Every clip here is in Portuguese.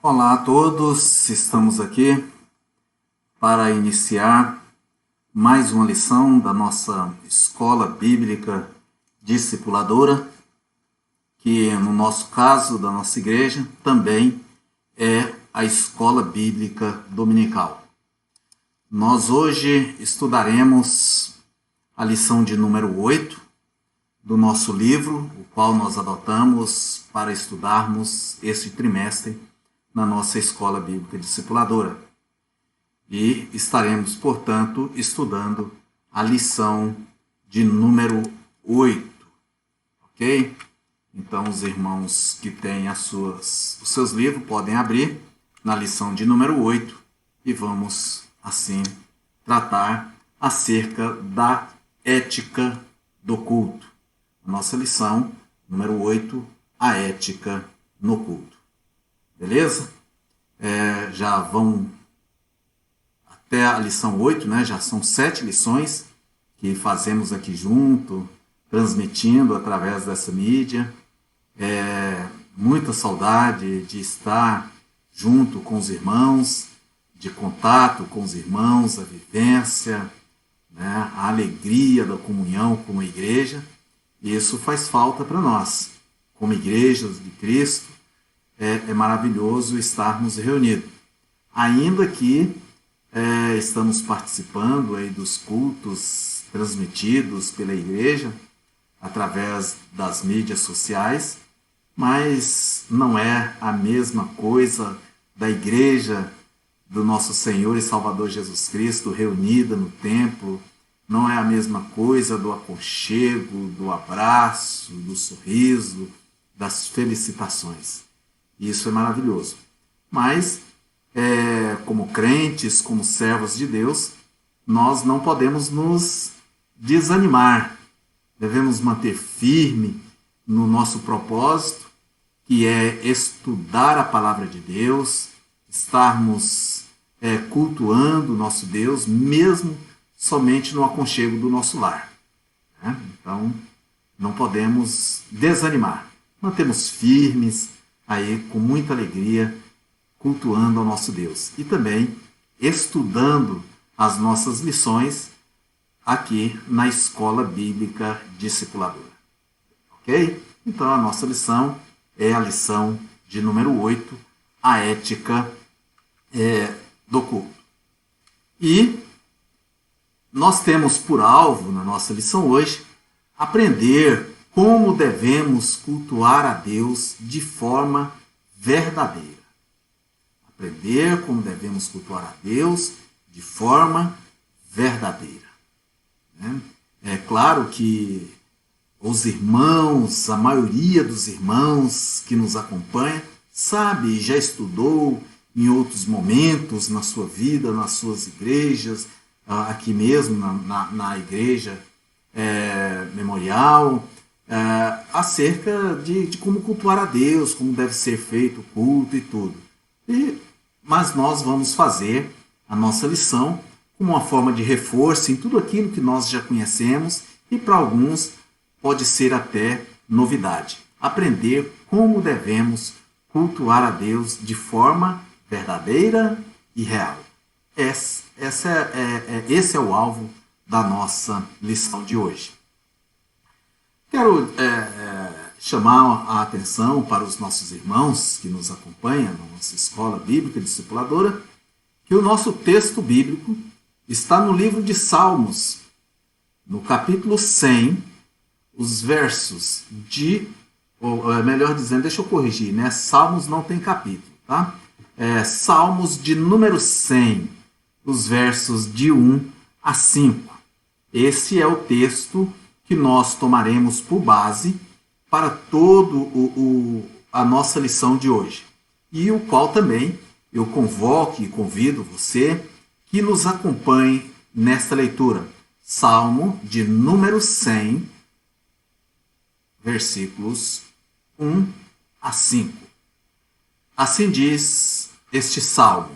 Olá a todos, estamos aqui para iniciar mais uma lição da nossa Escola Bíblica Discipuladora, que no nosso caso, da nossa igreja, também é a Escola Bíblica Dominical. Nós hoje estudaremos a lição de número 8 do nosso livro, o qual nós adotamos para estudarmos este trimestre na nossa Escola Bíblica Discipuladora. E estaremos, portanto, estudando a lição de número 8, ok? Então, os irmãos que têm os seus livros podem abrir na lição de número 8 e vamos, assim, tratar acerca da ética do culto. Nossa lição número 8, a ética no culto. Beleza? Já vão até a lição 8, né? Já são 7 lições que fazemos aqui junto, transmitindo através dessa mídia. Muita saudade de estar junto com os irmãos, de contato com os irmãos, a vivência, né? A alegria da comunhão com a igreja. E isso faz falta para nós, como igrejas de Cristo. É maravilhoso estarmos reunidos. Ainda que estamos participando aí dos cultos transmitidos pela igreja através das mídias sociais, mas não é a mesma coisa da igreja do nosso Senhor e Salvador Jesus Cristo reunida no templo. Não é a mesma coisa do aconchego, do abraço, do sorriso, das felicitações. Isso é maravilhoso. Mas, como crentes, como servos de Deus, nós não podemos nos desanimar. Devemos manter firme no nosso propósito, que é estudar a palavra de Deus, estarmos cultuando o nosso Deus, mesmo somente no aconchego do nosso lar. Né? Então, não podemos desanimar. Mantemos firmes, aí com muita alegria, cultuando ao nosso Deus. E também estudando as nossas lições aqui na Escola Bíblica Discipuladora. Ok? Então a nossa lição é a lição de número 8, a ética do culto. E nós temos por alvo, na nossa lição hoje, aprender como devemos cultuar a Deus de forma verdadeira. Aprender como devemos cultuar a Deus de forma verdadeira. É claro que os irmãos, a maioria dos irmãos que nos acompanha, sabe, já estudou em outros momentos na sua vida, nas suas igrejas, aqui mesmo na igreja memorial, acerca de como cultuar a Deus, como deve ser feito o culto e tudo. Mas nós vamos fazer a nossa lição como uma forma de reforço em tudo aquilo que nós já conhecemos e para alguns pode ser até novidade. Aprender como devemos cultuar a Deus de forma verdadeira e real. Esse é o alvo da nossa lição de hoje. Quero chamar a atenção para os nossos irmãos que nos acompanham na nossa Escola Bíblica Discipuladora, que o nosso texto bíblico está no livro de Salmos, no capítulo 100, os versos ou melhor dizendo, deixa eu corrigir, né? Salmos não tem capítulo, tá? Salmos de número 100, os versos de 1 a 5. Esse é o texto que nós tomaremos por base para a nossa lição de hoje. E o qual também eu convoco e convido você que nos acompanhe nesta leitura. Salmo de número 100, versículos 1 a 5. Assim diz este salmo: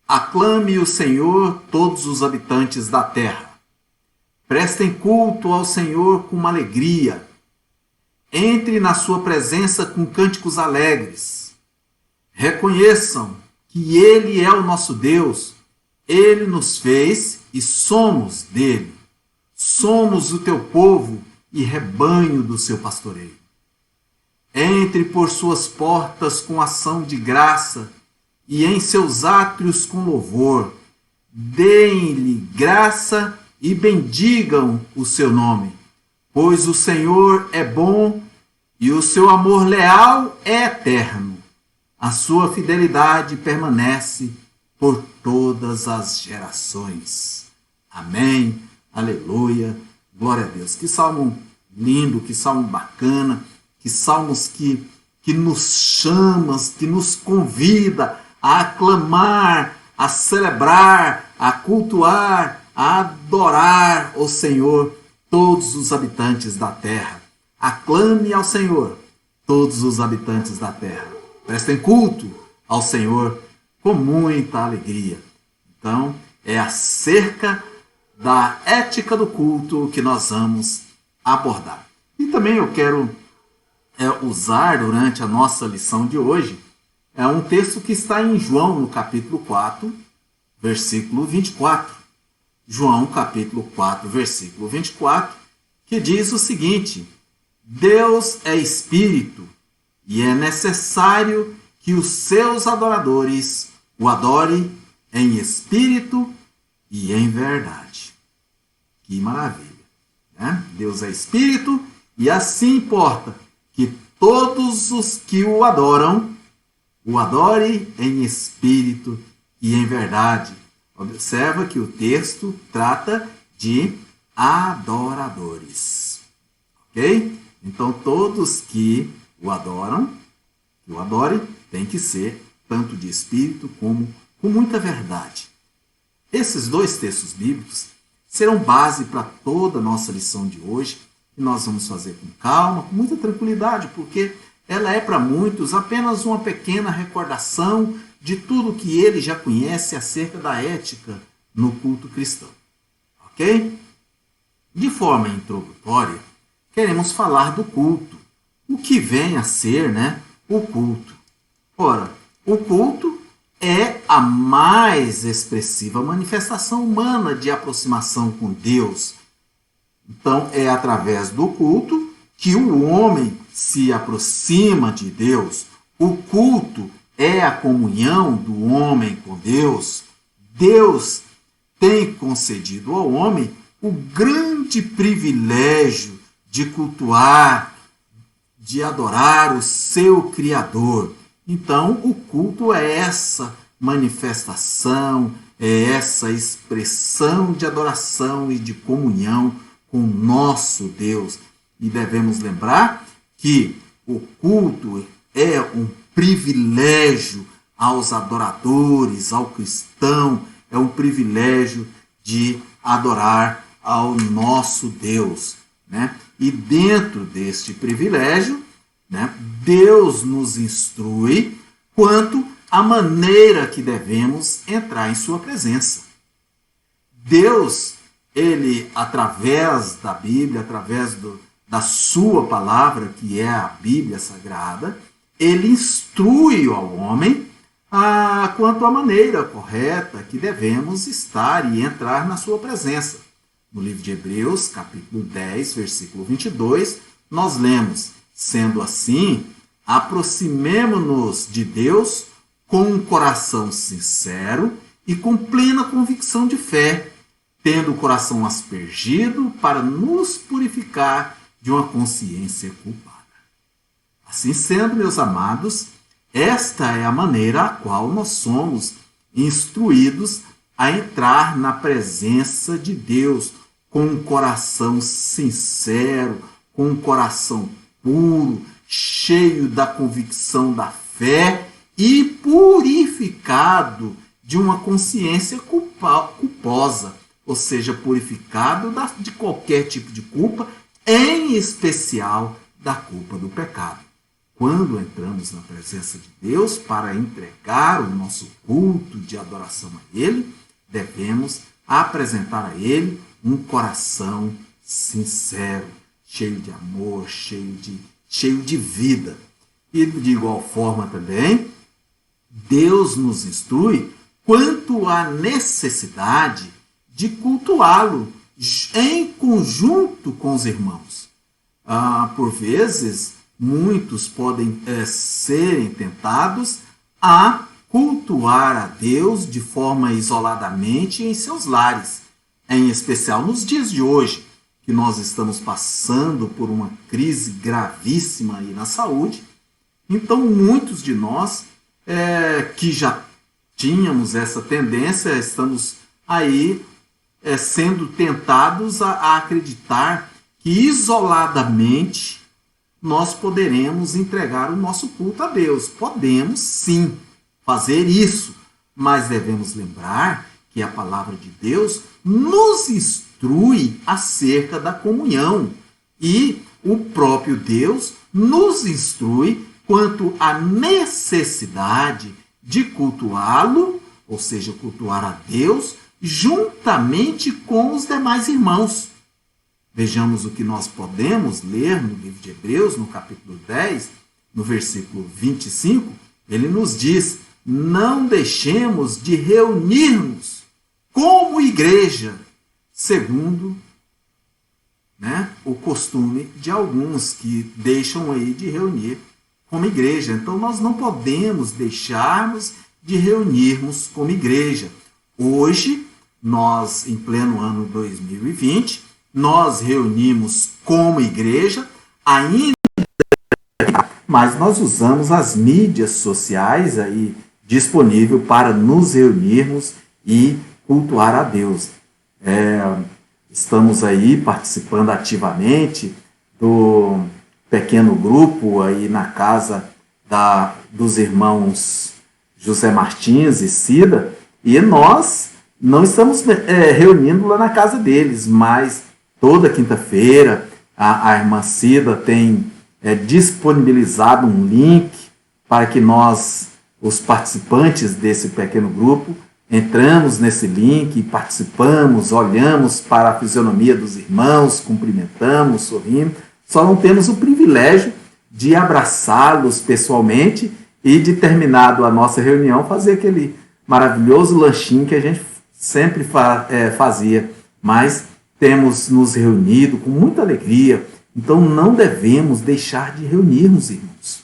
Aclame o Senhor todos os habitantes da terra. Prestem culto ao Senhor com uma alegria. Entre na sua presença com cânticos alegres. Reconheçam que Ele é o nosso Deus. Ele nos fez e somos dele. Somos o teu povo e rebanho do seu pastoreio. Entre por suas portas com ação de graça e em seus átrios com louvor. Deem-lhe graça e bendigam o seu nome, pois o Senhor é bom e o seu amor leal é eterno. A sua fidelidade permanece por todas as gerações. Amém. Aleluia. Glória a Deus. Que salmo lindo, que salmo bacana, que salmos que nos chama, que nos convida a aclamar, a celebrar, a cultuar, a adorar o Senhor, todos os habitantes da terra. Aclame ao Senhor, todos os habitantes da terra. Prestem culto ao Senhor com muita alegria. Então, é acerca da ética do culto que nós vamos abordar. E também eu quero usar durante a nossa lição de hoje um texto que está em João, no capítulo 4, versículo 24. João, capítulo 4, versículo 24, que diz o seguinte: Deus é espírito e é necessário que os seus adoradores o adorem em espírito e em verdade. Que maravilha, né? Deus é espírito e assim importa que todos os que o adorem em espírito e em verdade. Observa que o texto trata de adoradores. Ok? Então todos que o adorem, tem que ser tanto de espírito como com muita verdade. Esses dois textos bíblicos serão base para toda a nossa lição de hoje, e nós vamos fazer com calma, com muita tranquilidade, porque ela é para muitos apenas uma pequena recordação de tudo que ele já conhece acerca da ética no culto cristão. Ok? De forma introdutória, queremos falar do culto. O que vem a ser, o culto? Ora, o culto é a mais expressiva manifestação humana de aproximação com Deus. Então, é através do culto que o homem se aproxima de Deus. O culto é a comunhão do homem com Deus. Deus tem concedido ao homem o grande privilégio de cultuar, de adorar o seu Criador. Então, o culto é essa manifestação, é essa expressão de adoração e de comunhão com o nosso Deus. E devemos lembrar que o culto é um privilégio aos adoradores, ao cristão, é um privilégio de adorar ao nosso Deus, E dentro deste privilégio, Deus nos instrui quanto à maneira que devemos entrar em sua presença. Deus, ele, através da Bíblia, através da sua palavra, que é a Bíblia Sagrada, ele instrui ao homem quanto à maneira correta que devemos estar e entrar na sua presença. No livro de Hebreus, capítulo 10, versículo 22, nós lemos: sendo assim, aproximemo-nos de Deus com um coração sincero e com plena convicção de fé, tendo o coração aspergido para nos purificar de uma consciência culpada. Assim sendo, meus amados, esta é a maneira a qual nós somos instruídos a entrar na presença de Deus com um coração sincero, com um coração puro, cheio da convicção da fé e purificado de uma consciência culposa, ou seja, purificado de qualquer tipo de culpa, em especial da culpa do pecado. Quando entramos na presença de Deus para entregar o nosso culto de adoração a Ele, devemos apresentar a Ele um coração sincero, cheio de amor, cheio de vida. E de igual forma também, Deus nos instrui quanto à necessidade de cultuá-lo em conjunto com os irmãos. Por vezes, muitos podem serem tentados a cultuar a Deus de forma isoladamente em seus lares, em especial nos dias de hoje, que nós estamos passando por uma crise gravíssima aí na saúde. Então, muitos de nós que já tínhamos essa tendência, estamos aí sendo tentados a acreditar que isoladamente nós poderemos entregar o nosso culto a Deus. Podemos sim fazer isso, mas devemos lembrar que a palavra de Deus nos instrui acerca da comunhão e o próprio Deus nos instrui quanto à necessidade de cultuá-lo, ou seja, cultuar a Deus, juntamente com os demais irmãos. Vejamos o que nós podemos ler no livro de Hebreus, no capítulo 10, no versículo 25, ele nos diz: não deixemos de reunir-nos como igreja, segundo o costume de alguns que deixam aí de reunir como igreja. Então, nós não podemos deixarmos de reunirmos como igreja. Hoje, nós, em pleno ano 2020, nós reunimos como igreja, ainda, mas nós usamos as mídias sociais aí disponível para nos reunirmos e cultuar a Deus. Estamos aí participando ativamente do pequeno grupo aí na casa dos irmãos José Martins e Cida, e nós não estamos reunindo lá na casa deles, mas toda quinta-feira a irmã Cida tem disponibilizado um link para que nós, os participantes desse pequeno grupo, entramos nesse link, participamos, olhamos para a fisionomia dos irmãos, cumprimentamos, sorrimos. Só não temos o privilégio de abraçá-los pessoalmente e, de terminado a nossa reunião, fazer aquele maravilhoso lanchinho que a gente sempre fazia. Mas temos nos reunido com muita alegria, então não devemos deixar de reunirmos, irmãos.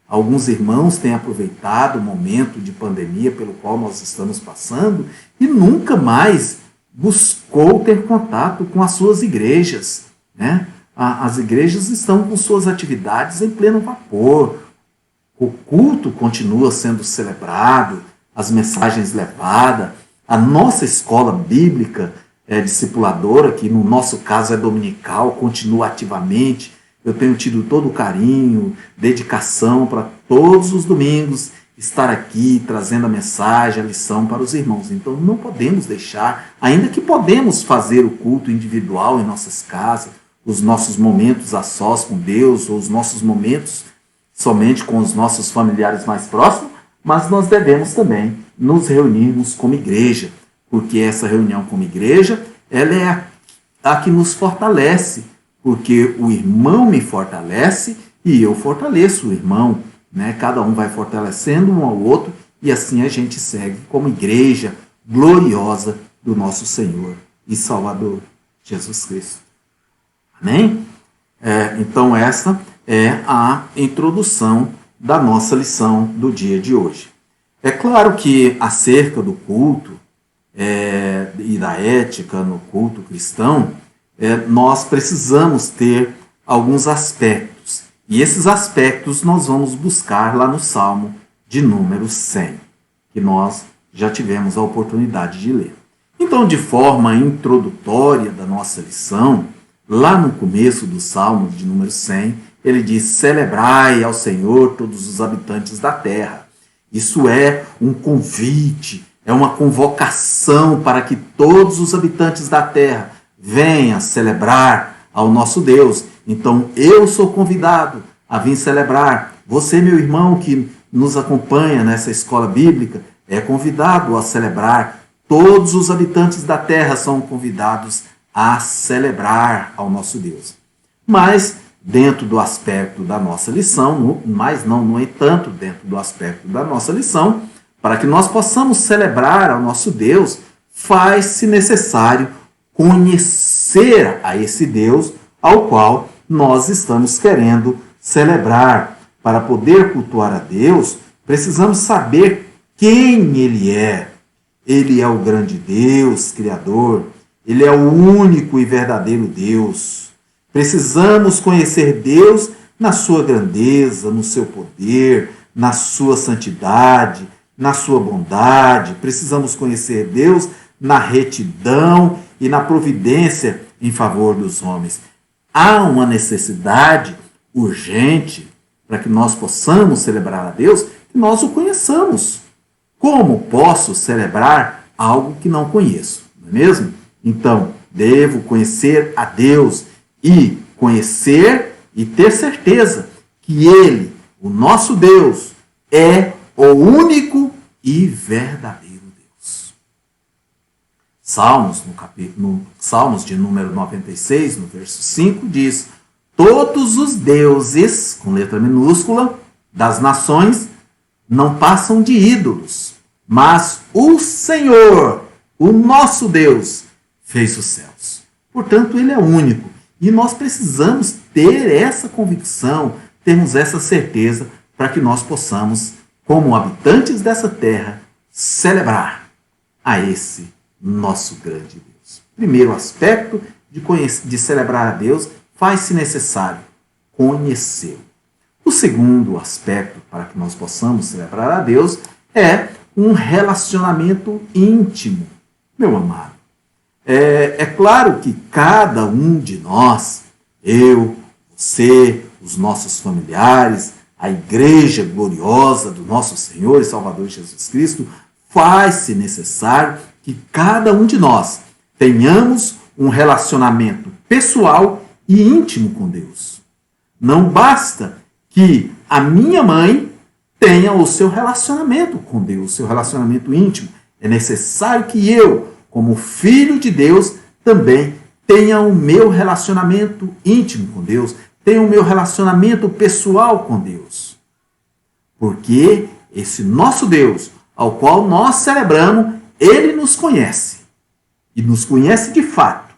Alguns irmãos têm aproveitado o momento de pandemia pelo qual nós estamos passando e nunca mais buscou ter contato com as suas igrejas. As igrejas estão com suas atividades em pleno vapor. O culto continua sendo celebrado, as mensagens levadas, a nossa escola bíblica discipuladora, que no nosso caso é dominical, continua ativamente. Eu tenho tido todo o carinho, dedicação para todos os domingos estar aqui trazendo a mensagem, a lição para os irmãos. Então não podemos deixar, ainda que podemos fazer o culto individual em nossas casas, os nossos momentos a sós com Deus, ou os nossos momentos somente com os nossos familiares mais próximos, mas nós devemos também nos reunirmos como igreja, porque essa reunião como igreja, ela é a que nos fortalece, porque o irmão me fortalece e eu fortaleço o irmão. Cada um vai fortalecendo um ao outro e assim a gente segue como igreja gloriosa do nosso Senhor e Salvador Jesus Cristo. Amém? Então essa é a introdução da nossa lição do dia de hoje. É claro que acerca do culto e da ética no culto cristão, nós precisamos ter alguns aspectos. E esses aspectos nós vamos buscar lá no Salmo de número 100, que nós já tivemos a oportunidade de ler. Então, de forma introdutória da nossa lição, lá no começo do Salmo de número 100, ele diz: celebrai ao Senhor todos os habitantes da terra. Isso é um convite, é uma convocação para que todos os habitantes da terra venham celebrar ao nosso Deus. Então eu sou convidado a vir celebrar. Você, meu irmão, que nos acompanha nessa escola bíblica, é convidado a celebrar. Todos os habitantes da terra são convidados a celebrar ao nosso Deus. Mas dentro do aspecto da nossa lição, mas não, no entanto, dentro do aspecto da nossa lição, para que nós possamos celebrar ao nosso Deus, faz-se necessário conhecer a esse Deus ao qual nós estamos querendo celebrar. Para poder cultuar a Deus, precisamos saber quem Ele é. Ele é o grande Deus, Criador. Ele é o único e verdadeiro Deus. Precisamos conhecer Deus na sua grandeza, no seu poder, na sua santidade, na sua bondade. Precisamos conhecer Deus na retidão e na providência em favor dos homens. Há uma necessidade urgente para que nós possamos celebrar a Deus, que nós o conheçamos. Como posso celebrar algo que não conheço? Não é mesmo? Então, devo conhecer a Deus e conhecer e ter certeza que Ele, o nosso Deus, é o único e verdadeiro Deus. Salmos, no Salmos de número 96, no verso 5, diz: todos os deuses, com letra minúscula, das nações, não passam de ídolos, mas o Senhor, o nosso Deus, fez os céus. Portanto, Ele é único. E nós precisamos ter essa convicção, termos essa certeza, para que nós possamos, como habitantes dessa terra, celebrar a esse nosso grande Deus. Primeiro aspecto de celebrar a Deus, faz-se necessário conhecê-lo. O segundo aspecto para que nós possamos celebrar a Deus é um relacionamento íntimo, meu amado. É claro que cada um de nós, eu, você, os nossos familiares, a igreja gloriosa do nosso Senhor e Salvador Jesus Cristo, faz-se necessário que cada um de nós tenhamos um relacionamento pessoal e íntimo com Deus. Não basta que a minha mãe tenha o seu relacionamento com Deus, o seu relacionamento íntimo. É necessário que eu, como filho de Deus, também tenha o meu relacionamento íntimo com Deus, tenha o meu relacionamento pessoal com Deus. Porque esse nosso Deus, ao qual nós celebramos, Ele nos conhece. E nos conhece de fato.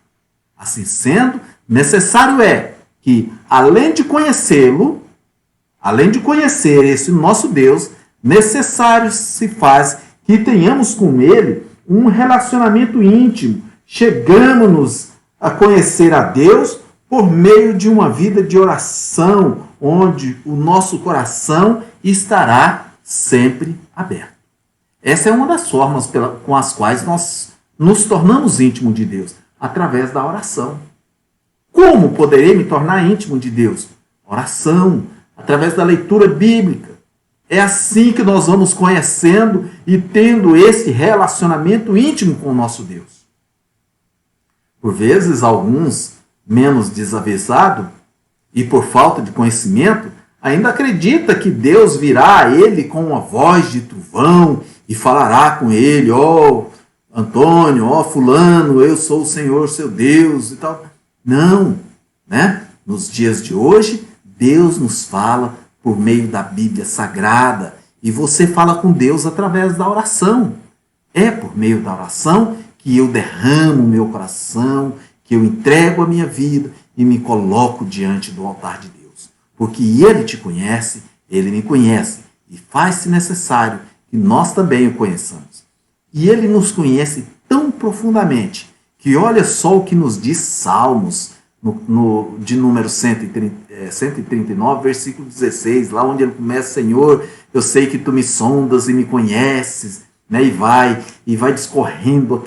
Assim sendo, necessário é que, além de conhecê-lo, além de conhecer esse nosso Deus, necessário se faz que tenhamos com Ele um relacionamento íntimo. Chegamos-nos a conhecer a Deus por meio de uma vida de oração, onde o nosso coração estará sempre aberto. Essa é uma das formas com as quais nós nos tornamos íntimos de Deus, através da oração. Como poderei me tornar íntimo de Deus? Oração, através da leitura bíblica. É assim que nós vamos conhecendo e tendo esse relacionamento íntimo com o nosso Deus. Por vezes, alguns menos desavisados e por falta de conhecimento, ainda acredita que Deus virá a ele com uma voz de trovão e falará com ele: ó Antônio, ó fulano, eu sou o Senhor, seu Deus e tal. Não, né? Nos dias de hoje, Deus nos fala por meio da Bíblia Sagrada e você fala com Deus através da oração. É por meio da oração que eu derramo o meu coração, que eu entrego a minha vida e me coloco diante do altar de Deus. Porque Ele te conhece, Ele me conhece e faz-se necessário que nós também o conheçamos. E Ele nos conhece tão profundamente que olha só o que nos diz Salmos, de número 139, versículo 16, lá onde ele começa: Senhor, eu sei que tu me sondas e me conheces, né? E vai discorrendo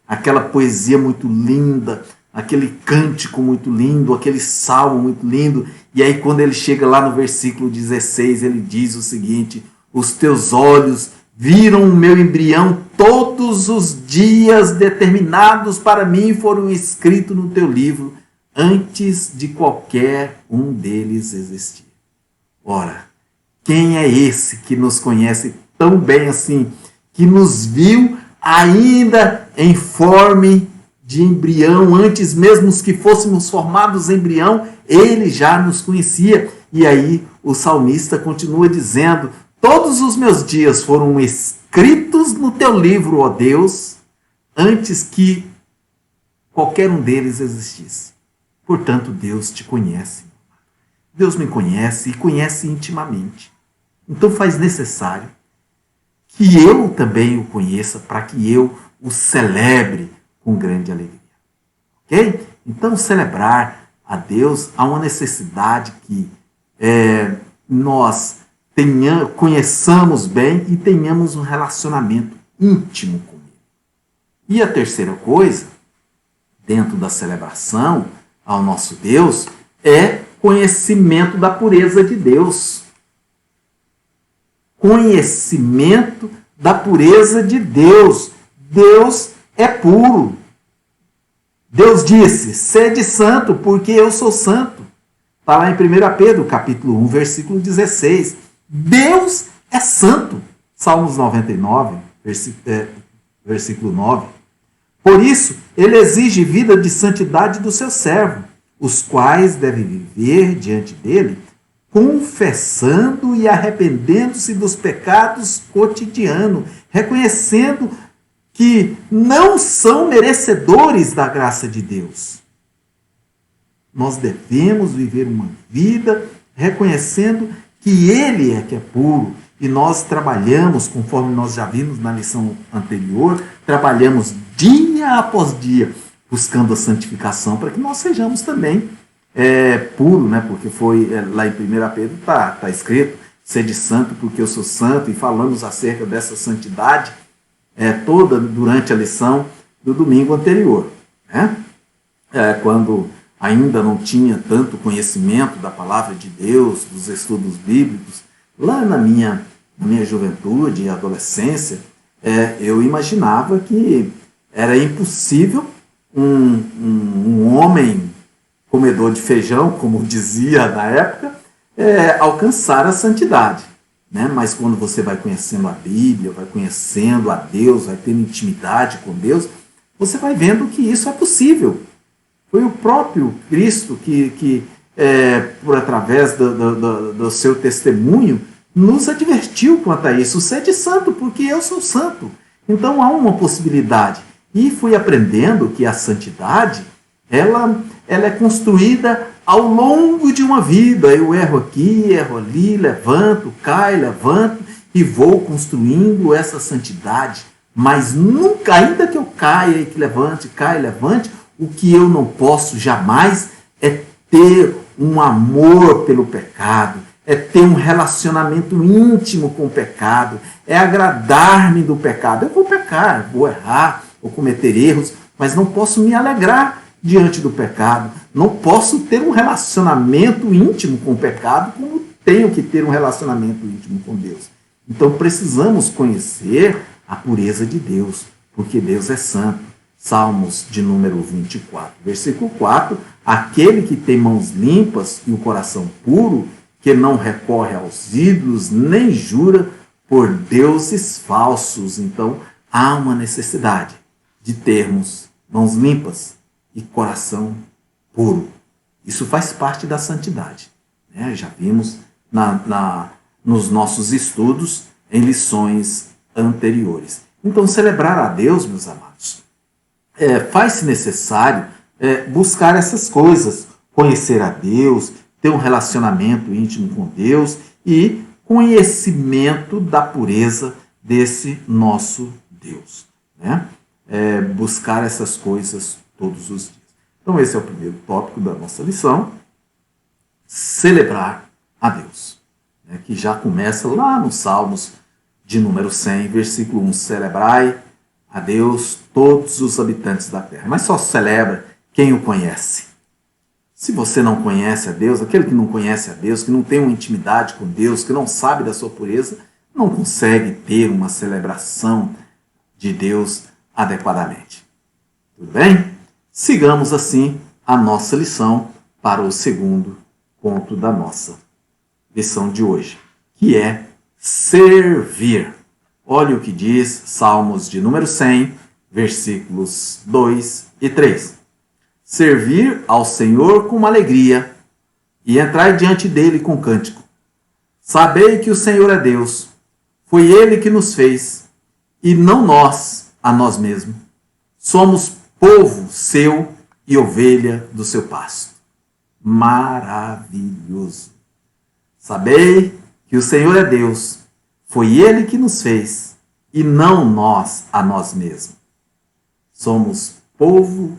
aquela poesia muito linda, aquele cântico muito lindo, aquele salmo muito lindo. E aí quando ele chega lá no versículo 16, ele diz o seguinte: os teus olhos viram o meu embrião, todos os dias determinados para mim foram escritos no teu livro, antes de qualquer um deles existir. Ora, quem é esse que nos conhece tão bem assim, que nos viu ainda em forma de embrião, antes mesmo que fôssemos formados em embrião, ele já nos conhecia. E aí o salmista continua dizendo: todos os meus dias foram escritos no teu livro, ó Deus, antes que qualquer um deles existisse. Portanto, Deus te conhece. Deus me conhece e conhece intimamente. Então faz necessário que eu também o conheça para que eu o celebre com grande alegria. Ok? Então, celebrar a Deus, há uma necessidade que nós conheçamos bem e tenhamos um relacionamento íntimo com Ele. E a terceira coisa, dentro da celebração ao nosso Deus, é conhecimento da pureza de Deus. Conhecimento da pureza de Deus. Deus é puro. Deus disse: sede santo, porque eu sou santo. Está lá em 1 Pedro, capítulo 1, versículo 16. Deus é santo. Salmos 99, versículo 9. Por isso, ele exige vida de santidade do seu servo, os quais devem viver diante dele, confessando e arrependendo-se dos pecados cotidianos, reconhecendo que não são merecedores da graça de Deus. Nós devemos viver uma vida reconhecendo que Ele é que é puro. E nós trabalhamos, conforme nós já vimos na lição anterior, trabalhamos dia após dia, buscando a santificação, para que nós sejamos também puros, né? Porque foi lá em 1 Pedro está escrito: sede santo, porque eu sou santo, e falamos acerca dessa santidade toda durante a lição do domingo anterior, né? Quando ainda não tinha tanto conhecimento da palavra de Deus, dos estudos bíblicos, lá na minha juventude e adolescência, eu imaginava que era impossível um homem comedor de feijão, como dizia na época, alcançar a santidade. Né? Mas quando você vai conhecendo a Bíblia, vai conhecendo a Deus, vai tendo intimidade com Deus, você vai vendo que isso é possível. Foi o próprio Cristo que por através do seu testemunho, nos advertiu quanto a isso. Sede santo, porque eu sou santo. Então há uma possibilidade. E fui aprendendo que a santidade, ela é construída ao longo de uma vida. Eu erro aqui, erro ali, levanto, caio, levanto e vou construindo essa santidade. Mas nunca, ainda que eu caia e que levante, caia e levante, o que eu não posso jamais é ter um amor pelo pecado, é ter um relacionamento íntimo com o pecado, é agradar-me do pecado. Eu vou pecar, vou errar, vou cometer erros, mas não posso me alegrar diante do pecado. Não posso ter um relacionamento íntimo com o pecado como tenho que ter um relacionamento íntimo com Deus. Então precisamos conhecer a pureza de Deus, porque Deus é santo. Salmos de número 24, versículo 4, aquele que tem mãos limpas e o coração puro, que não recorre aos ídolos, nem jura por deuses falsos. Então, há uma necessidade de termos mãos limpas e coração puro. Isso faz parte da santidade, né? Já vimos nos nossos estudos em lições anteriores. Então, celebrar a Deus, meus amados, faz-se necessário buscar essas coisas, conhecer a Deus, ter um relacionamento íntimo com Deus e conhecimento da pureza desse nosso Deus, né? Buscar essas coisas todos os dias. Então esse é o primeiro tópico da nossa lição, celebrar a Deus, né? Que já começa lá nos Salmos de número 100, versículo 1, celebrai a Deus todos os habitantes da terra. Mas só celebra quem o conhece. Se você não conhece a Deus, aquele que não conhece a Deus, que não tem uma intimidade com Deus, que não sabe da sua pureza, não consegue ter uma celebração de Deus adequadamente. Tudo bem? Sigamos assim a nossa lição para o segundo ponto da nossa lição de hoje, que é servir. Olha o que diz Salmos de número 100, versículos 2 e 3. Servir ao Senhor com alegria e entrar diante dele com cântico. Sabei que o Senhor é Deus, foi ele que nos fez, e não nós a nós mesmos. Somos povo seu e ovelha do seu pasto. Maravilhoso. Sabei que o Senhor é Deus, foi ele que nos fez, e não nós a nós mesmos. Somos povo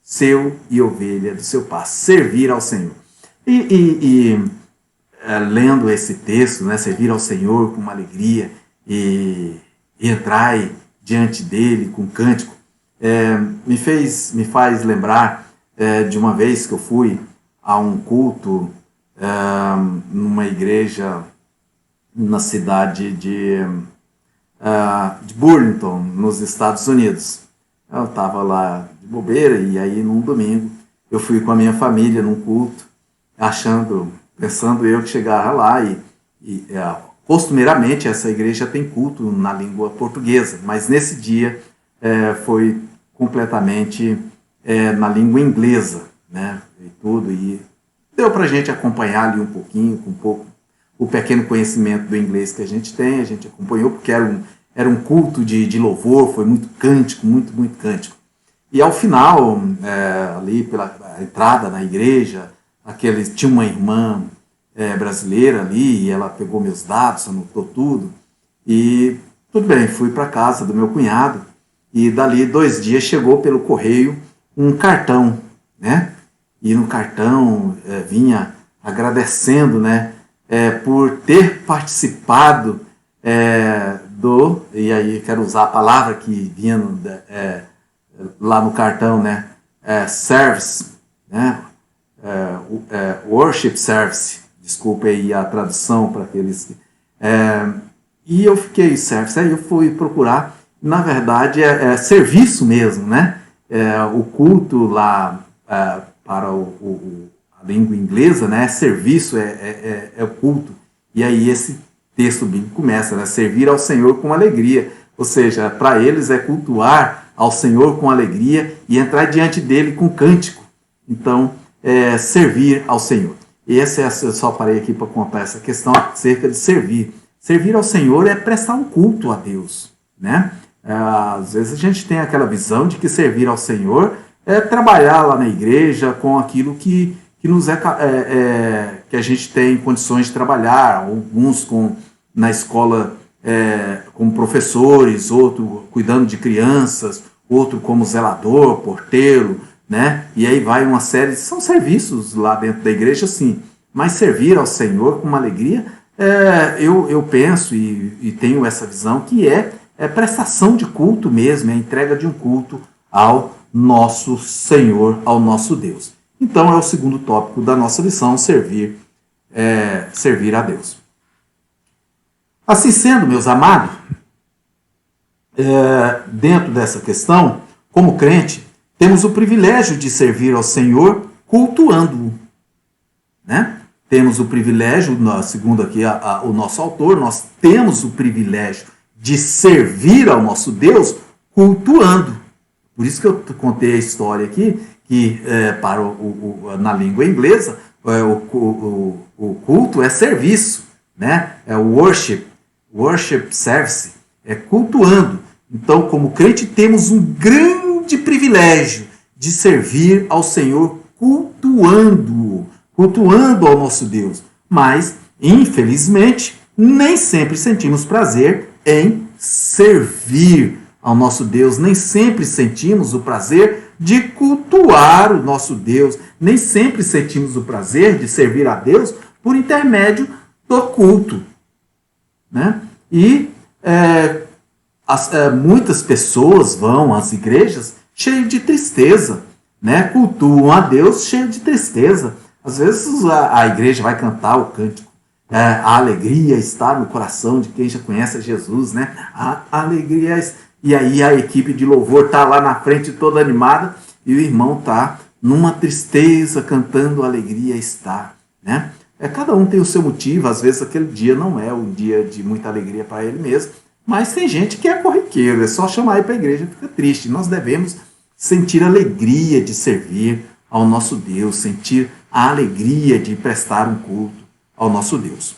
seu e ovelha do seu pasto. Servir ao Senhor. Lendo esse texto, né, servir ao Senhor com uma alegria e entrar diante dele com cântico, me faz lembrar de uma vez que eu fui a um culto numa igreja na cidade de Burlington, nos Estados Unidos. Eu estava lá de bobeira e aí num domingo eu fui com a minha família num culto, pensando eu que chegava lá costumeiramente essa igreja tem culto na língua portuguesa, mas nesse dia foi completamente na língua inglesa, né? E deu para a gente acompanhar ali um pouquinho, com um pouco o pequeno conhecimento do inglês que a gente tem, a gente acompanhou porque era um culto de louvor, foi muito cântico, muito cântico. E ao final, ali pela entrada na igreja, tinha uma irmã brasileira ali, e ela pegou meus dados, anotou tudo, e tudo bem, fui para casa do meu cunhado, e dali 2 dias chegou pelo correio um cartão, né? E no cartão vinha agradecendo, né, por ter participado e aí quero usar a palavra que vinha lá no cartão, né, service, né, worship service, desculpe aí a tradução para aqueles e eu fiquei service, aí eu fui procurar, na verdade é serviço mesmo, né, o culto lá para a língua inglesa, né, serviço é o culto, e aí esse texto bíblico começa, né, servir ao Senhor com alegria, ou seja, para eles é cultuar ao Senhor com alegria e entrar diante dele com cântico. Então, servir ao Senhor. E eu só parei aqui para contar essa questão acerca de servir. Servir ao Senhor é prestar um culto a Deus, né? Às vezes a gente tem aquela visão de que servir ao Senhor é trabalhar lá na igreja com aquilo que nos que a gente tem condições de trabalhar, alguns na escola como professores, outro cuidando de crianças, outro como zelador, porteiro, né? E aí vai uma série, são serviços lá dentro da igreja, sim, mas servir ao Senhor com uma alegria, eu penso e tenho essa visão que é prestação de culto mesmo, é entrega de um culto ao nosso Senhor, ao nosso Deus. Então é o segundo tópico da nossa lição, servir a Deus. Assim sendo, meus amados, dentro dessa questão, como crente, temos o privilégio de servir ao Senhor cultuando-o, né? Temos o privilégio, segundo aqui o nosso autor, nós temos o privilégio de servir ao nosso Deus cultuando. Por isso que eu contei a história aqui, que na língua inglesa, o culto é serviço, né? É o worship service, é cultuando. Então, como crente, temos um grande privilégio de servir ao Senhor cultuando ao nosso Deus. Mas, infelizmente, nem sempre sentimos prazer em servir ao nosso Deus, nem sempre sentimos o prazer de cultuar o nosso Deus, nem sempre sentimos o prazer de servir a Deus por intermédio do culto, né? E muitas pessoas vão às igrejas cheias de tristeza, né? Cultuam a Deus cheio de tristeza. Às vezes a igreja vai cantar o cântico, a alegria está no coração de quem já conhece Jesus, né? A alegria, e aí a equipe de louvor está lá na frente toda animada e o irmão está numa tristeza cantando a alegria está, né? Cada um tem o seu motivo, às vezes aquele dia não é um dia de muita alegria para ele mesmo, Mas tem gente que é corriqueiro, é só chamar aí para a igreja, fica triste. Nós devemos sentir alegria de servir ao nosso Deus, sentir a alegria de prestar um culto ao nosso Deus.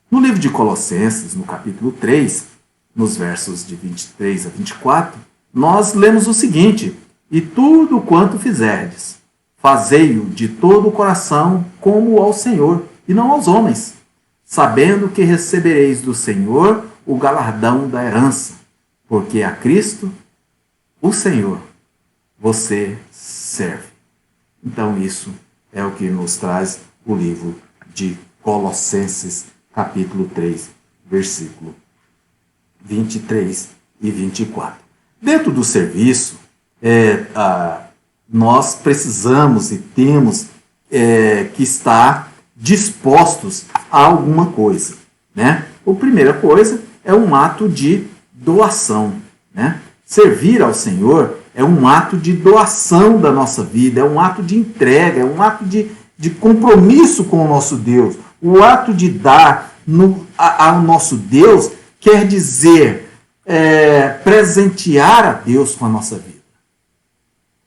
No livro de Colossenses, no capítulo 3, nos versos de 23 a 24, nós lemos o seguinte: e tudo quanto fizerdes, fazei-o de todo o coração como ao Senhor, e não aos homens, sabendo que recebereis do Senhor o galardão da herança, porque a Cristo, o Senhor, você serve. Então isso é o que nos traz o livro de Colossenses, capítulo 3, versículo 23 e 24. Dentro do serviço, nós precisamos e temos que estar dispostos a alguma coisa, né? A primeira coisa é um ato de doação, né? Servir ao Senhor é um ato de doação da nossa vida, é um ato de entrega, é um ato de compromisso com o nosso Deus. O ato de dar ao nosso Deus quer dizer presentear a Deus com a nossa vida.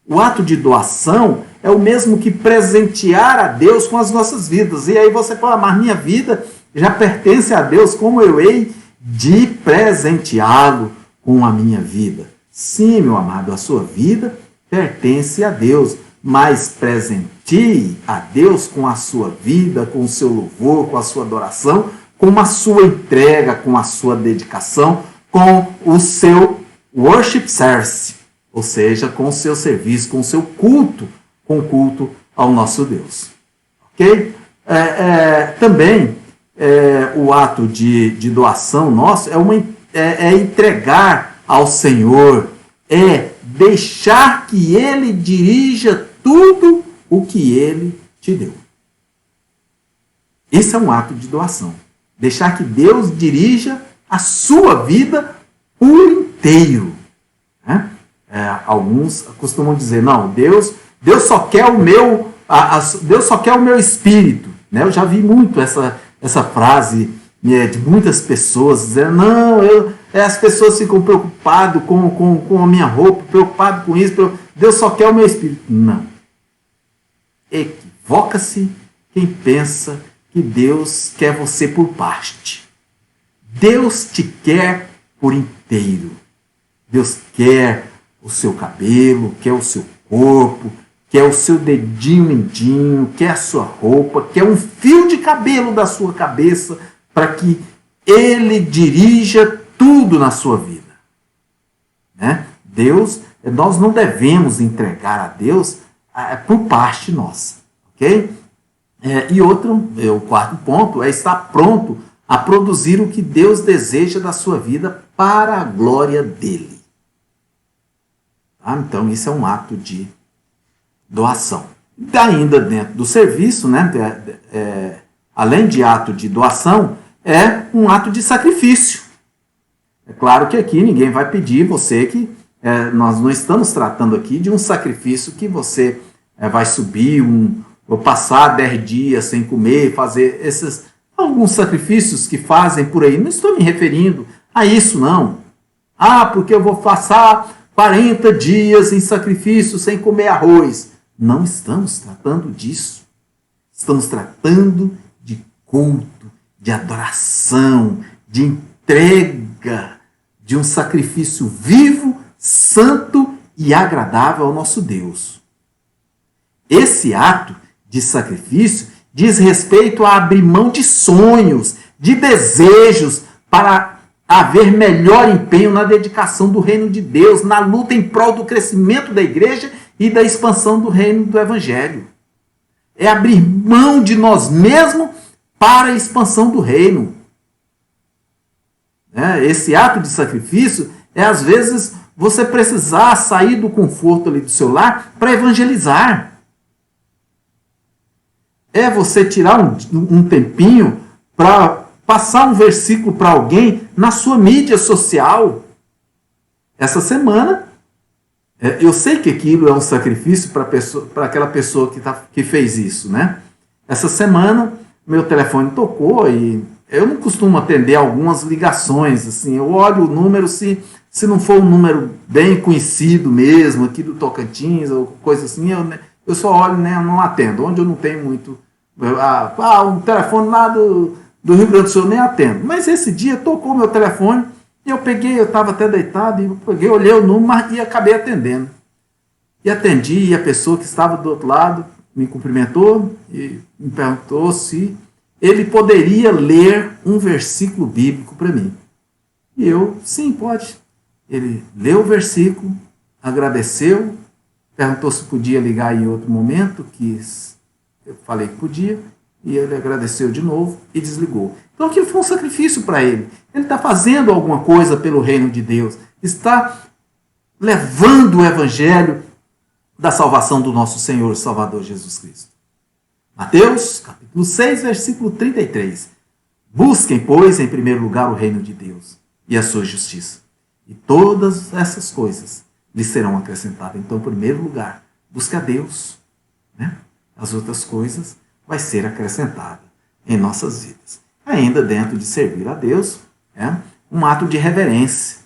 O ato de doação é o mesmo que presentear a Deus com as nossas vidas. E aí você fala, mas minha vida já pertence a Deus, como eu hei de presenteá-lo com a minha vida? Sim, meu amado, a sua vida pertence a Deus, mas presenteie a Deus com a sua vida, com o seu louvor, com a sua adoração, com a sua entrega, com a sua dedicação, com o seu worship service, ou seja, com o seu serviço, com o seu culto, com o culto ao nosso Deus. Ok? Também o ato de doação nosso é entregar ao Senhor, é deixar que Ele dirija tudo o que Ele te deu. Esse é um ato de doação. Deixar que Deus dirija a sua vida por inteiro. Né? Alguns costumam dizer, não, Deus só quer o meu, Deus só quer o meu espírito. Né? Eu já vi muito essa frase de muitas pessoas dizendo, não, as pessoas ficam preocupadas com a minha roupa, preocupadas com isso, Deus só quer o meu espírito. Não. Equivoca-se quem pensa que Deus quer você por parte. Deus te quer por inteiro. Deus quer o seu cabelo, quer o seu corpo, quer o seu dedinho mindinho, quer a sua roupa, quer um fio de cabelo da sua cabeça, para que Ele dirija tudo na sua vida. Né? Nós não devemos entregar a Deus por parte nossa. Ok? E o quarto ponto é estar pronto a produzir o que Deus deseja da sua vida para a glória dEle. Tá? Então, isso é um ato de doação. Ainda dentro do serviço, né, além de ato de doação, é um ato de sacrifício. É claro que aqui ninguém vai pedir você que... nós não estamos tratando aqui de um sacrifício que você vai subir ou passar 10 dias sem comer, fazer alguns sacrifícios que fazem por aí. Não estou me referindo a isso, não. Porque eu vou passar 40 dias em sacrifício sem comer arroz. Não estamos tratando disso. Estamos tratando de culto, de adoração, de entrega, de um sacrifício vivo, santo e agradável ao nosso Deus. Esse ato de sacrifício diz respeito a abrir mão de sonhos, de desejos, para haver melhor empenho na dedicação do reino de Deus, na luta em prol do crescimento da igreja e da expansão do reino do evangelho. É abrir mão de nós mesmos para a expansão do reino. Esse ato de sacrifício às vezes, você precisar sair do conforto ali do seu lar para evangelizar. É você tirar um tempinho para passar um versículo para alguém na sua mídia social. Essa semana, eu sei que aquilo é um sacrifício para aquela pessoa que fez isso, né? Essa semana, meu telefone tocou e eu não costumo atender algumas ligações, assim, eu olho o número, se não for um número bem conhecido mesmo, aqui do Tocantins, ou coisa assim, eu só olho, né, não atendo, onde eu não tenho muito, um telefone lá do Rio Grande do Sul, nem atendo. Mas esse dia tocou meu telefone, e eu estava até deitado, e eu peguei, olhei o número e acabei atendendo. E atendi, e a pessoa que estava do outro lado me cumprimentou e me perguntou se ele poderia ler um versículo bíblico para mim. E eu, sim, pode. Ele leu o versículo, agradeceu, perguntou se podia ligar em outro momento, eu falei que podia, e ele agradeceu de novo e desligou. Então aquilo foi um sacrifício para ele. Ele está fazendo alguma coisa pelo reino de Deus, está levando o evangelho da salvação do nosso Senhor e Salvador Jesus Cristo. Mateus, capítulo 6, versículo 33. Busquem, pois, em primeiro lugar o reino de Deus e a sua justiça. E todas essas coisas lhes serão acrescentadas. Então, em primeiro lugar, busque a Deus. Né? As outras coisas vai ser acrescentada em nossas vidas. Ainda dentro de servir a Deus, um ato de reverência.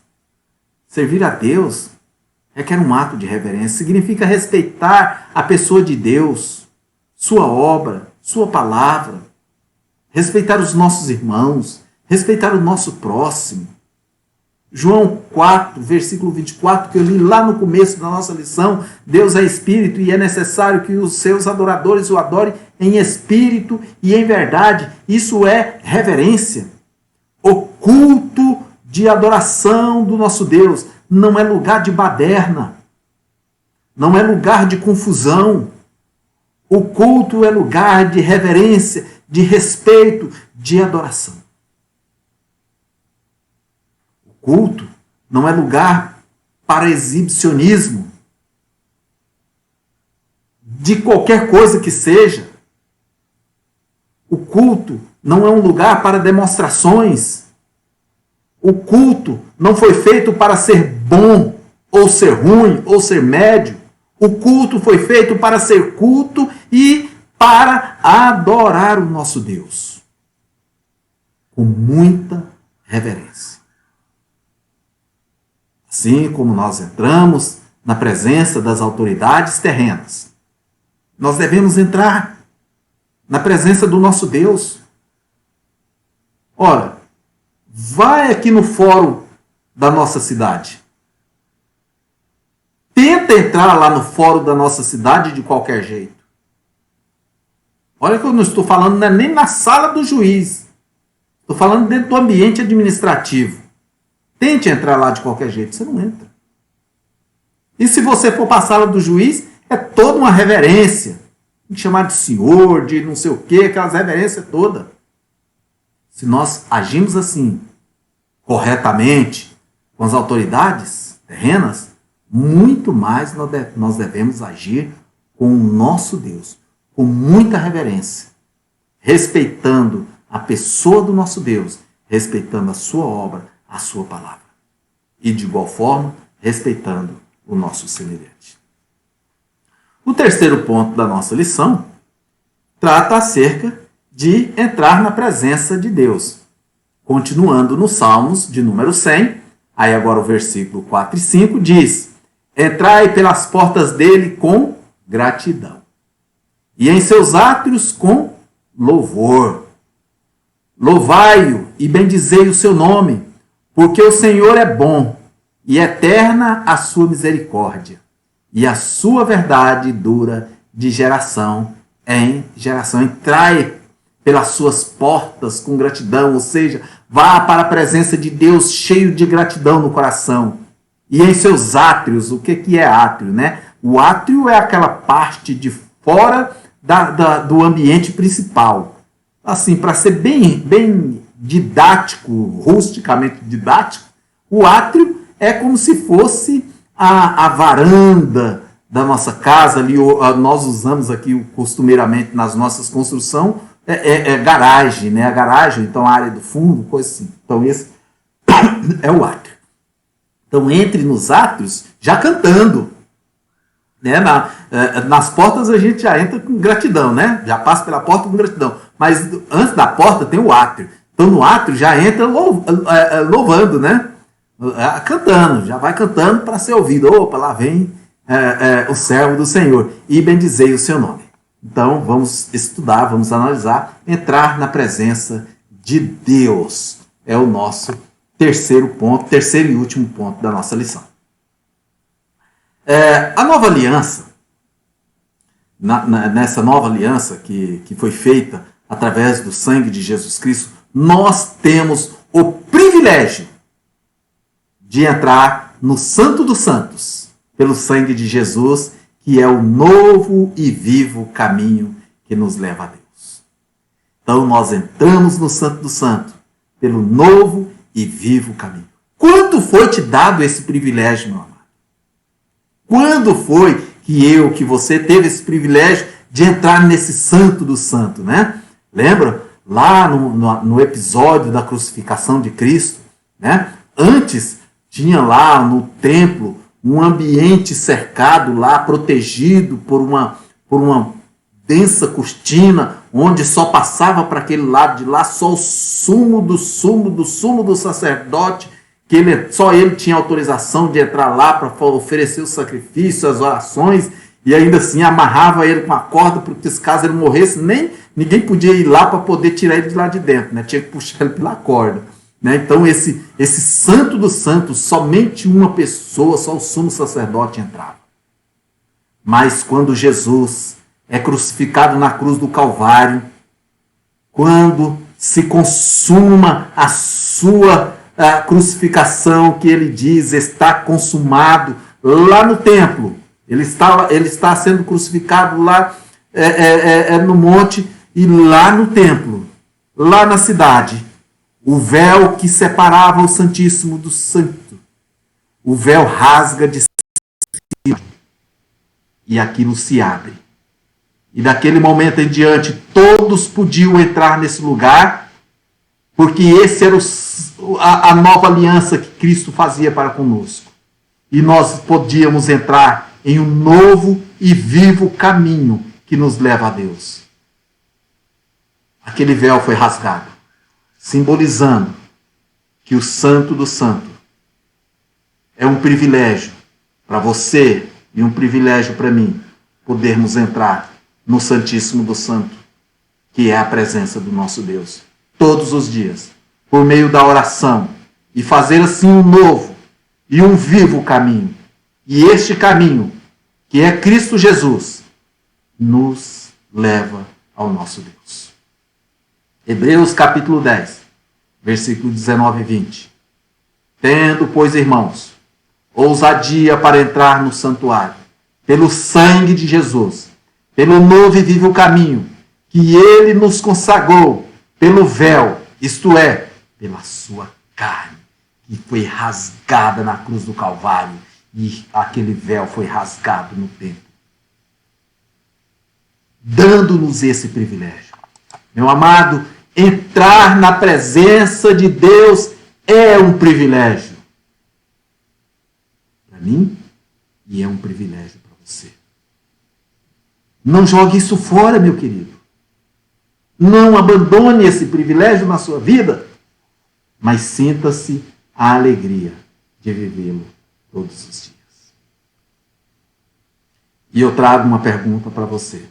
Servir a Deus requer um ato de reverência. Significa respeitar a pessoa de Deus, sua obra, sua palavra, respeitar os nossos irmãos, respeitar o nosso próximo. João 4, versículo 24, que eu li lá no começo da nossa lição, Deus é espírito e é necessário que os seus adoradores o adorem em espírito e em verdade. Isso é reverência. O culto de adoração do nosso Deus não é lugar de baderna, não é lugar de confusão. O culto é lugar de reverência, de respeito, de adoração. O culto não é lugar para exibicionismo de qualquer coisa que seja. O culto não é um lugar para demonstrações. O culto não foi feito para ser bom, ou ser ruim, ou ser médio. O culto foi feito para ser culto e para adorar o nosso Deus. Com muita reverência. Assim como nós entramos na presença das autoridades terrenas, nós devemos entrar na presença do nosso Deus. Ora, vai aqui no fórum da nossa cidade. Tenta entrar lá no fórum da nossa cidade de qualquer jeito. Olha que eu não estou falando nem na sala do juiz. Estou falando dentro do ambiente administrativo. Tente entrar lá de qualquer jeito, você não entra. E se você for para a sala do juiz, é toda uma reverência. Tem que chamar de senhor, de não sei o quê, aquelas reverências todas. Se nós agimos assim, corretamente, com as autoridades terrenas, muito mais nós devemos agir com o nosso Deus, com muita reverência, respeitando a pessoa do nosso Deus, respeitando a sua obra, a sua palavra. E, de igual forma, respeitando o nosso semelhante. O terceiro ponto da nossa lição trata acerca de entrar na presença de Deus. Continuando nos Salmos de número 100, aí agora o versículo 4 e 5 diz: entrai pelas portas dele com gratidão, e em seus átrios com louvor. Louvai-o e bendizei o seu nome, porque o Senhor é bom, e eterna a sua misericórdia, e a sua verdade dura de geração em geração. Entrai pelas suas portas com gratidão, ou seja, vá para a presença de Deus cheio de gratidão no coração. E em seus átrios, o que é átrio, né? O átrio é aquela parte de fora do ambiente principal. Assim, para ser bem didático, rusticamente didático, o átrio é como se fosse a varanda da nossa casa. Ali, nós usamos aqui costumeiramente nas nossas construções, garagem, né? A garagem, então a área do fundo, coisa assim. Então esse é o átrio. Então entre nos átrios já cantando. Né? Nas portas a gente já entra com gratidão, né? Já passa pela porta com gratidão. Mas antes da porta tem o átrio. Então no átrio já entra louvando, né? Cantando, já vai cantando para ser ouvido. Opa, lá vem o servo do Senhor, e bendizei o seu nome. Então vamos estudar, vamos analisar, entrar na presença de Deus. É o nosso terceiro e último ponto da nossa lição. A nova aliança, nessa nova aliança que foi feita através do sangue de Jesus Cristo, nós temos o privilégio de entrar no Santo dos Santos, pelo sangue de Jesus, que é o novo e vivo caminho que nos leva a Deus. Então nós entramos no Santo do Santo, pelo novo e vivo caminho. Quando foi te dado esse privilégio, meu amado? Quando foi que você teve esse privilégio de entrar nesse Santo do Santo, né? Lembra? Lá no episódio da crucificação de Cristo, né? Antes tinha lá no templo um ambiente cercado lá, protegido por uma densa cortina, onde só passava para aquele lado de lá só o sumo do sacerdote, que só ele tinha autorização de entrar lá para oferecer o sacrifício, as orações, e ainda assim amarrava ele com a corda, porque se caso ele morresse, ninguém podia ir lá para poder tirar ele de lá de dentro, né? Tinha que puxar ele pela corda. Né? Então esse santo dos santos, somente uma pessoa, só o sumo sacerdote entrava. Mas quando Jesus é crucificado na cruz do Calvário, quando se consuma a sua crucificação, que ele diz está consumado, lá no templo, ele está sendo crucificado lá no monte, e lá no templo, lá na cidade, o véu que separava o Santíssimo do Santo, o véu rasga de cima e aquilo se abre. E daquele momento em diante, todos podiam entrar nesse lugar, porque esse era a nova aliança que Cristo fazia para conosco. E nós podíamos entrar em um novo e vivo caminho que nos leva a Deus. Aquele véu foi rasgado, simbolizando que o Santo do Santo é um privilégio para você e um privilégio para mim, podermos entrar no Santíssimo do Santo, que é a presença do nosso Deus, todos os dias, por meio da oração, e fazer assim um novo e um vivo caminho. E este caminho, que é Cristo Jesus, nos leva ao nosso Deus. Hebreus capítulo 10, versículo 19 e 20. Tendo, pois, irmãos, ousadia para entrar no santuário, pelo sangue de Jesus, pelo novo e vivo caminho, que ele nos consagrou, pelo véu, isto é, pela sua carne, que foi rasgada na cruz do Calvário, e aquele véu foi rasgado no templo, dando-nos esse privilégio. Meu amado, entrar na presença de Deus é um privilégio para mim e é um privilégio para você. Não jogue isso fora, meu querido. Não abandone esse privilégio na sua vida, mas sinta-se a alegria de vivê-lo todos os dias. E eu trago uma pergunta para você.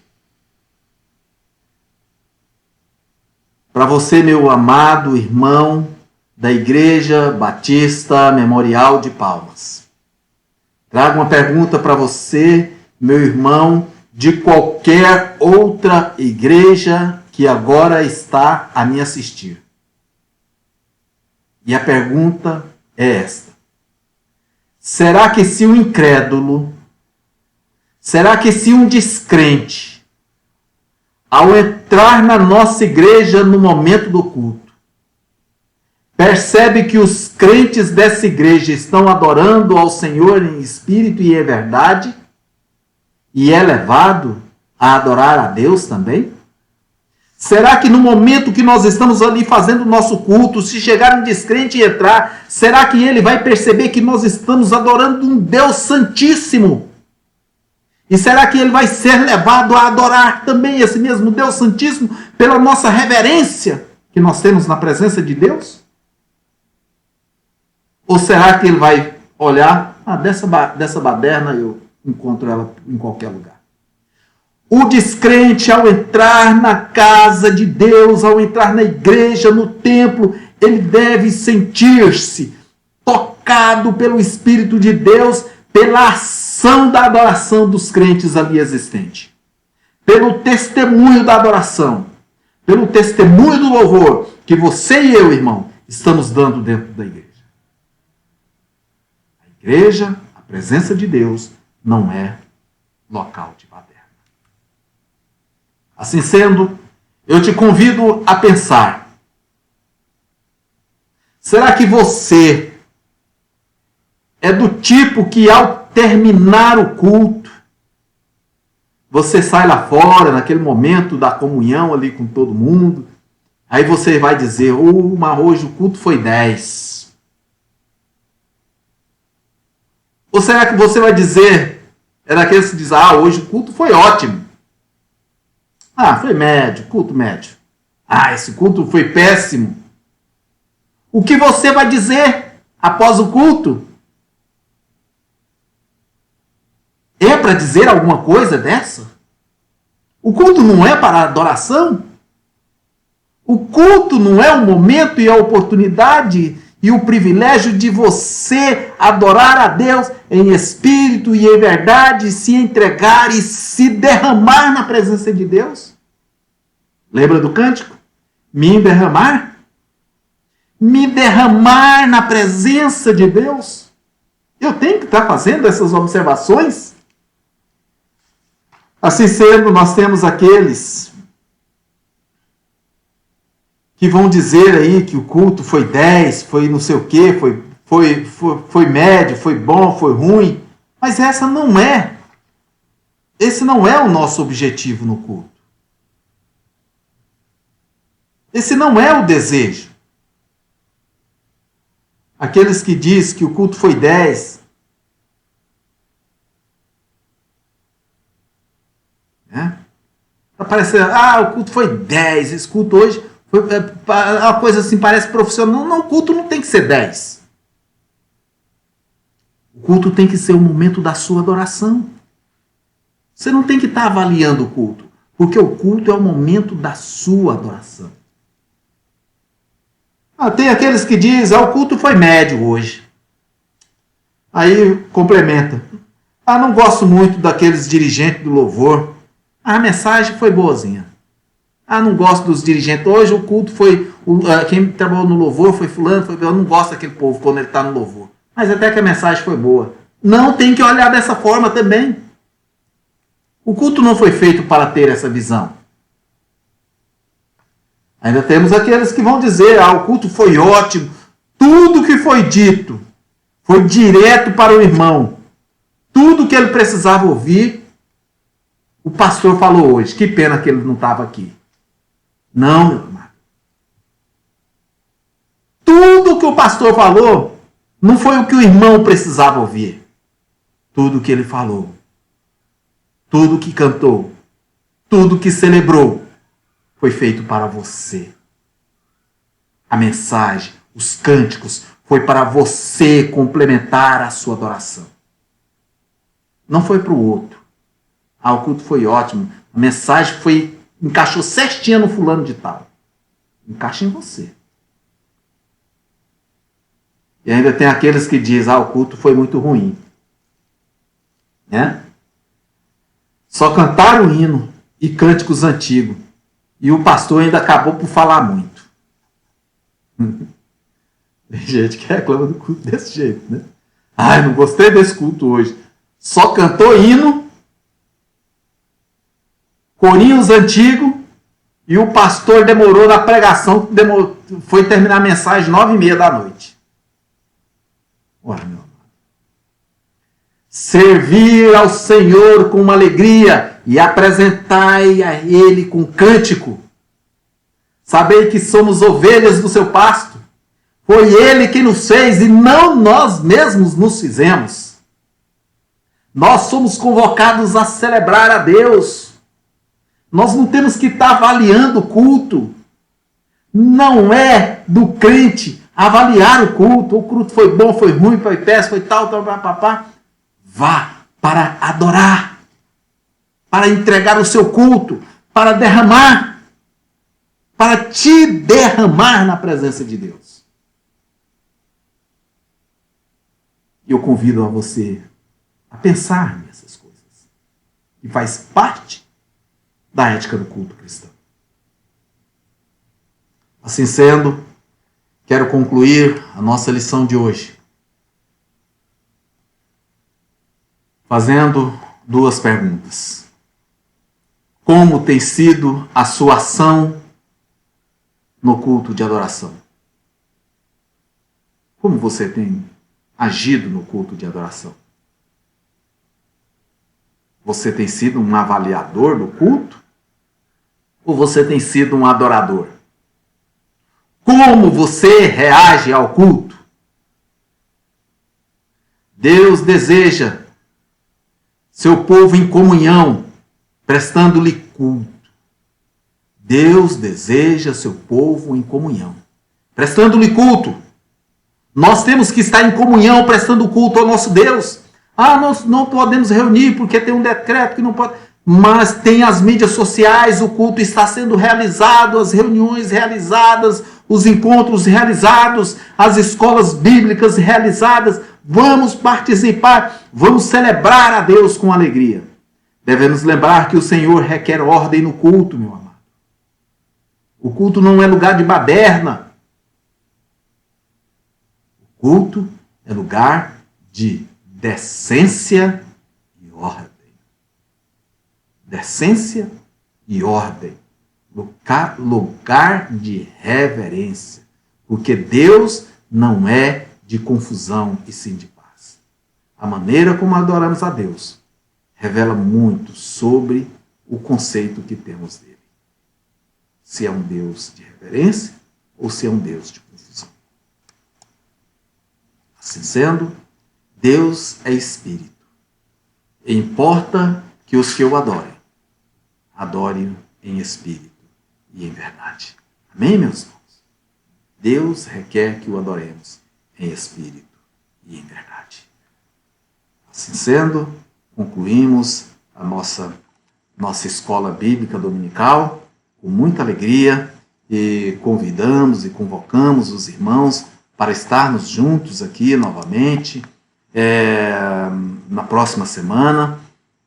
Para você, meu amado irmão da Igreja Batista Memorial de Palmas. Trago uma pergunta para você, meu irmão, de qualquer outra igreja que agora está a me assistir. E a pergunta é esta: será que se um incrédulo, será que se um descrente, ao entrar na nossa igreja no momento do culto, percebe que os crentes dessa igreja estão adorando ao Senhor em espírito e em verdade, e é levado a adorar a Deus também? Será que no momento que nós estamos ali fazendo o nosso culto, se chegar um descrente e entrar, será que ele vai perceber que nós estamos adorando um Deus Santíssimo? E será que ele vai ser levado a adorar também esse mesmo Deus Santíssimo pela nossa reverência, que nós temos na presença de Deus? Ou será que ele vai olhar, dessa baderna eu encontro ela em qualquer lugar? O descrente, ao entrar na casa de Deus, ao entrar na igreja, no templo, ele deve sentir-se tocado pelo Espírito de Deus, pela ação da adoração dos crentes ali existentes, pelo testemunho da adoração, pelo testemunho do louvor que você e eu, irmão, estamos dando dentro da igreja. A igreja, a presença de Deus, não é local de baderna. Assim sendo, eu te convido a pensar: será que você é do tipo que, ao terminar o culto, você sai lá fora, naquele momento da comunhão ali com todo mundo, aí você vai dizer, mas hoje o culto foi 10. Ou será que você vai dizer, é daqueles que diz, hoje o culto foi ótimo. Foi médio, culto médio. Esse culto foi péssimo. O que você vai dizer após o culto? É para dizer alguma coisa dessa? O culto não é para adoração? O culto não é o momento e a oportunidade e o privilégio de você adorar a Deus em espírito e em verdade, se entregar e se derramar na presença de Deus? Lembra do cântico? Me derramar? Me derramar na presença de Deus? Eu tenho que estar fazendo essas observações? Assim sendo, nós temos aqueles que vão dizer aí que o culto foi 10, foi não sei o quê, foi médio, foi bom, foi ruim. Mas esse não é o nosso objetivo no culto. Esse não é o desejo. Aqueles que dizem que o culto foi 10, parece, o culto foi 10, esse culto hoje foi uma coisa assim, parece profissional. Não, o culto não tem que ser 10. O culto tem que ser o momento da sua adoração. Você não tem que estar avaliando o culto, porque o culto é o momento da sua adoração. Tem aqueles que dizem, o culto foi médio hoje. Aí complementa. Não gosto muito daqueles dirigentes do louvor. A mensagem foi boazinha. Não gosto dos dirigentes. Hoje o culto foi... quem trabalhou no louvor foi fulano. Eu não gosto daquele povo quando ele está no louvor. Mas até que a mensagem foi boa. Não tem que olhar dessa forma também. O culto não foi feito para ter essa visão. Ainda temos aqueles que vão dizer, o culto foi ótimo. Tudo que foi dito foi direto para o irmão. Tudo que ele precisava ouvir, o pastor falou hoje. Que pena que ele não estava aqui. Não, meu irmão. Tudo que o pastor falou não foi o que o irmão precisava ouvir. Tudo que ele falou, tudo que cantou, tudo que celebrou, foi feito para você. A mensagem, os cânticos, foi para você complementar a sua adoração. Não foi para o outro. O culto foi ótimo. A mensagem encaixou certinha no fulano de tal. Encaixa em você. E ainda tem aqueles que dizem, o culto foi muito ruim. Só cantaram o hino e cânticos antigos. E o pastor ainda acabou por falar muito. Tem gente que reclama do culto desse jeito, né? Não gostei desse culto hoje. Só cantou hino, corinhos antigos, e o pastor demorou na pregação, foi terminar a mensagem 9h30 da noite. Ora, meu amado. Servir ao Senhor com uma alegria e apresentai a Ele com cântico. Sabei que somos ovelhas do seu pasto. Foi Ele que nos fez e não nós mesmos nos fizemos. Nós somos convocados a celebrar a Deus. Nós não temos que estar avaliando o culto. Não é do crente avaliar o culto. O culto foi bom, foi ruim, foi péssimo, foi tal, papá. Vá para adorar, para entregar o seu culto, para derramar, para te derramar na presença de Deus. Eu convido a você a pensar nessas coisas. E faz parte da ética do culto cristão. Assim sendo, quero concluir a nossa lição de hoje fazendo duas perguntas. Como tem sido a sua ação no culto de adoração? Como você tem agido no culto de adoração? Você tem sido um avaliador do culto? Ou você tem sido um adorador? Como você reage ao culto? Deus deseja seu povo em comunhão, prestando-lhe culto. Deus deseja seu povo em comunhão, prestando-lhe culto. Nós temos que estar em comunhão, prestando culto ao nosso Deus. Nós não podemos reunir porque tem um decreto que não pode. Mas tem as mídias sociais, o culto está sendo realizado, as reuniões realizadas, os encontros realizados, as escolas bíblicas realizadas. Vamos participar, vamos celebrar a Deus com alegria. Devemos lembrar que o Senhor requer ordem no culto, meu amado. O culto não é lugar de baderna. O culto é lugar de decência e ordem. Decência e ordem. Lugar de reverência. Porque Deus não é de confusão e sim de paz. A maneira como adoramos a Deus revela muito sobre o conceito que temos dele. Se é um Deus de reverência ou se é um Deus de confusão. Assim sendo, Deus é Espírito. E importa que os que o adorem, adorem em Espírito e em verdade. Amém, meus irmãos? Deus requer que o adoremos em Espírito e em verdade. Assim sendo, concluímos a nossa escola bíblica dominical com muita alegria e convidamos e convocamos os irmãos para estarmos juntos aqui novamente na próxima semana,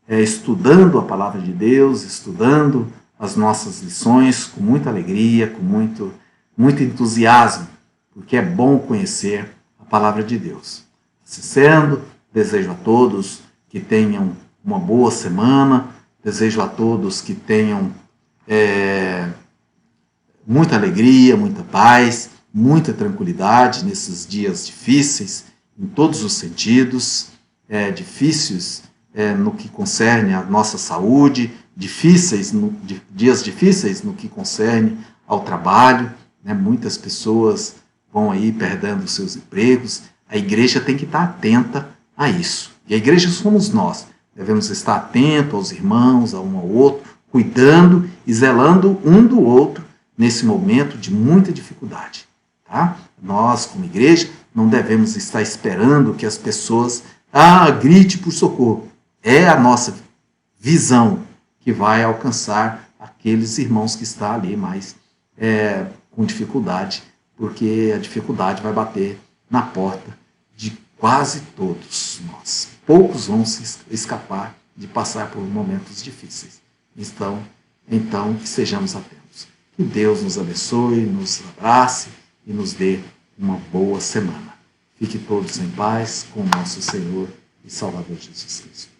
estudando a palavra de Deus, estudando as nossas lições com muita alegria, com muito entusiasmo, porque é bom conhecer a palavra de Deus. Assim sendo, desejo a todos que tenham uma boa semana, desejo a todos que tenham muita alegria, muita paz, muita tranquilidade nesses dias difíceis, em todos os sentidos, difíceis no que concerne a nossa saúde, dias difíceis no que concerne ao trabalho, né? Muitas pessoas vão aí perdendo seus empregos. A igreja tem que estar atenta a isso. E a igreja somos nós. Devemos estar atentos aos irmãos, a um ao outro, cuidando e zelando um do outro nesse momento de muita dificuldade. Tá? Nós, como igreja, não devemos estar esperando que as pessoas grite por socorro. É a nossa visão que vai alcançar aqueles irmãos que estão ali mais com dificuldade, porque a dificuldade vai bater na porta de quase todos nós. Poucos vão se escapar de passar por momentos difíceis. Então que sejamos atentos. Que Deus nos abençoe, nos abrace e nos dê uma boa semana. Fique todos em paz com o nosso Senhor e Salvador Jesus Cristo.